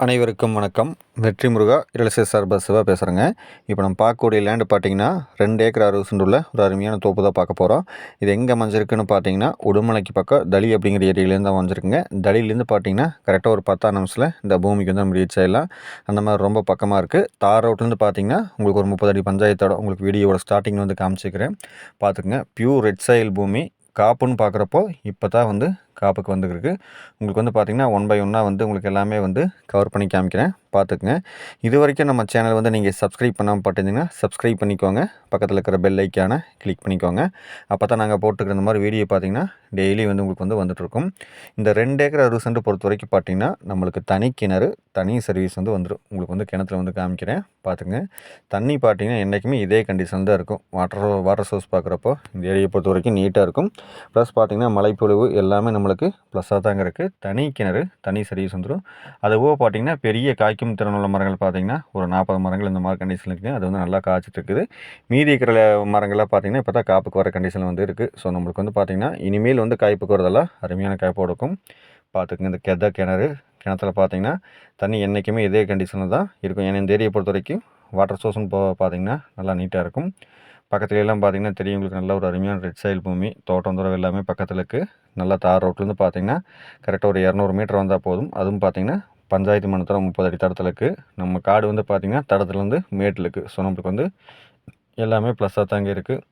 அனைவருக்கும் வணக்கம். வெற்றி முருகா ரியல் எஸ்டேட் சார்பாக சிவா பேசுகிறேங்க. இப்போ நம்ம பார்க்கக்கூடிய லேண்டு பார்த்தீங்கன்னா 2 ஏக்கர் 60 சென்ட் உள்ள ஒரு அருமையான தோப்பு தான் பார்க்க போகிறோம். இது எங்கே அமைஞ்சிருக்குன்னு பார்த்தீங்கன்னா உடுமலைக்கு பக்கம் தளி அப்படிங்கிற ஏரியாலேருந்து அமைஞ்சிருக்குங்க. தளியிலேருந்து பார்த்தீங்கன்னா கரெக்டாக ஒரு 10 நிமிஷத்தில் இந்த பூமிக்கு வந்து நம்ம ரீச் ஆகிடலாம். அந்த மாதிரி ரொம்ப பக்கமாக இருக்குது. தார் ரோட்லேருந்து பார்த்தீங்கன்னா உங்களுக்கு ஒரு 30 அடி பஞ்சாயத்தோட உங்களுக்கு வீடியோட ஸ்டார்டிங் வந்து காமிச்சிக்கிறேன், பார்த்துக்குங்க. பியூர் ரெட் சாயில் பூமி. காப்புன்னு பார்க்குறப்போ இப்போ தான் வந்து காப்புக்கு வந்துருக்கு. உங்களுக்கு வந்து பார்த்திங்கன்னா 1 பை 1 வந்து உங்களுக்கு எல்லாமே வந்து கவர் பண்ணி காமிக்கிறேன், பார்த்துக்குங்க. இது வரைக்கும் நம்ம சேனல் வந்து நீங்கள் சப்ஸ்கிரைப் பண்ணாமல் பார்த்துருந்தீங்கன்னா சப்ஸ்கிரைப் பண்ணிக்கோங்க. பக்கத்தில் இருக்கிற பெல் ஐக்கானை கிளிக் பண்ணிக்கோங்க. அப்போ தான் நாங்கள் போட்டுக்கிற இந்த மாதிரி வீடியோ பார்த்திங்கன்னா டெய்லி வந்து உங்களுக்கு வந்து வந்துட்டுருக்கும். இந்த 2 ஏக்கர் 60 சென்ட் பொறுத்த வரைக்கும் பார்த்திங்கன்னா நம்மளுக்கு தனி கிணறு, தனி சர்வீஸ் வந்து வந்துடும். உங்களுக்கு வந்து கிணத்துல வந்து காமிக்கிறேன், பார்த்துங்க. தண்ணி பார்த்திங்கன்னா என்றைக்குமே இதே கண்டிஷன் தான் இருக்கும். வாட்டர் சோர்ஸ் பார்க்குறப்போ இந்த ஏரியை பொறுத்த வரைக்கும் நீட்டாக இருக்கும். ப்ளஸ் பார்த்திங்கன்னா மழைப்பொழிவு எல்லாமே நம்மளுக்கு ப்ளஸ்ஸாக தாங்க இருக்குது. தனி கிணறு, தனி சர்வீஸ் வந்துடும். அதுபோக பார்த்திங்கன்னா பெரிய காய்க்கும் திறனுள்ள மரங்கள் பார்த்திங்கன்னா ஒரு 40 மரங்கள் இந்த மாதிரி கண்டிஷனில் இருக்குது. அது வந்து நல்லா காய்ச்சிட்டு இருக்குது. மீதி இருக்கிற மரங்கள்லாம் பார்த்திங்கன்னா இப்போ தான் காப்புக்கு வர கண்டிஷனில் வந்து இருக்குது. ஸோ நம்மளுக்கு வந்து பார்த்திங்கன்னா இனிமேல் வந்து காய்ப்புக்கு வரதெல்லாம் அருமையான காய்ப்போடு இருக்கும், பார்த்துக்குங்க. இந்த கிணறு, கிணத்துல பார்த்திங்கன்னா தண்ணி என்றைக்குமே இதே கண்டிஷனில் தான் இருக்கும். ஏன்னா இந்த ஏரியை பொறுத்த வரைக்கும் வாட்டர் சோர்ஸ்னு பார்த்திங்கன்னா நல்லா நீட்டாக இருக்கும். பக்கத்துலலாம் பார்த்திங்கன்னா தெரியும் உங்களுக்கு, நல்ல ஒரு அருமையான ரெட் சாயில் பூமி. தோட்டம் தூரம் எல்லாமே பக்கத்தில் இருக்குது. நல்லா தார் ரோட்லேருந்து பார்த்திங்கன்னா கரெக்டாக ஒரு 200 மீட்டர் வந்தால் போதும். அதுவும் பார்த்திங்கன்னா பஞ்சாயத்து மண்டலத்தில் 30 அடி தடத்தில் இருக்குது. நம்ம காடு வந்து பார்த்திங்கன்னா தடத்துலேருந்து மேட்டில் இருக்குது. ஸோ நம்மளுக்கு வந்து எல்லாமே ப்ளஸ்ஸாக தாங்க இருக்குது.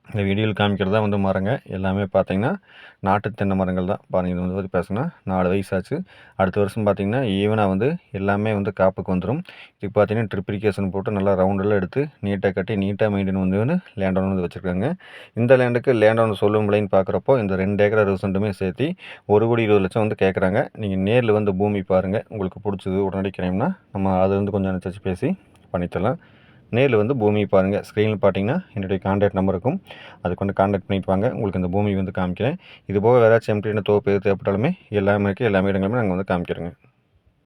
இந்த வீடியோவில் காமிக்கிறது தான் வந்து மரங்க எல்லாமே பார்த்திங்கன்னா நாட்டு தென்னை மரங்கள் தான். பாருங்கள், இது வந்து பேசுனா 4 வயசாச்சு. அடுத்த வருஷம் பார்த்திங்கன்னா ஈவனாக வந்து எல்லாமே வந்து காப்புக்கு வந்துடும். இதுக்கு பார்த்திங்கன்னா ட்ரிப்ளிகேஷன் போட்டு நல்லா ரவுண்டெல்லாம் எடுத்து நீட்டாக கட்டி நீட்டாக மெயின்டைன் வந்து லேண்ட் ஓனர் வந்து வச்சுருக்காங்க. இந்த லேண்டுக்கு லேண்ட் ஓனர் சொல்லும் விலைன்னு பார்க்குறப்போ இந்த 2 ஏக்கர் 60 சென்ட்டுமே சேர்த்து 1,20,00,000 வந்து கேட்குறாங்க. நீங்கள் நேரில் வந்து பூமி பாருங்கள், உங்களுக்கு பிடிச்சது உடனடி கிரைம்னா நம்ம அது வந்து கொஞ்சம் அனுசரித்து பேசி பண்ணித்தரலாம். நேரில் வந்து பூமி பாருங்கள். ஸ்க்ரீனில் பார்த்தீங்கன்னா என்னுடைய கான்டாக்ட் நம்பர் இருக்கும், அதுக்கு வந்து கான்டாக்ட் பண்ணிட்டு வாங்க. உங்களுக்கு இந்த பூமி வந்து காமிக்கிறேன். இது போக வேறு ஏதாச்சும் எம்டின தோப்பு எது தேவைப்பட்டாலுமே எல்லாமே இருக்குது. எல்லாமே இடங்களுமே நாங்கள் வந்து காமிக்கிறோங்க.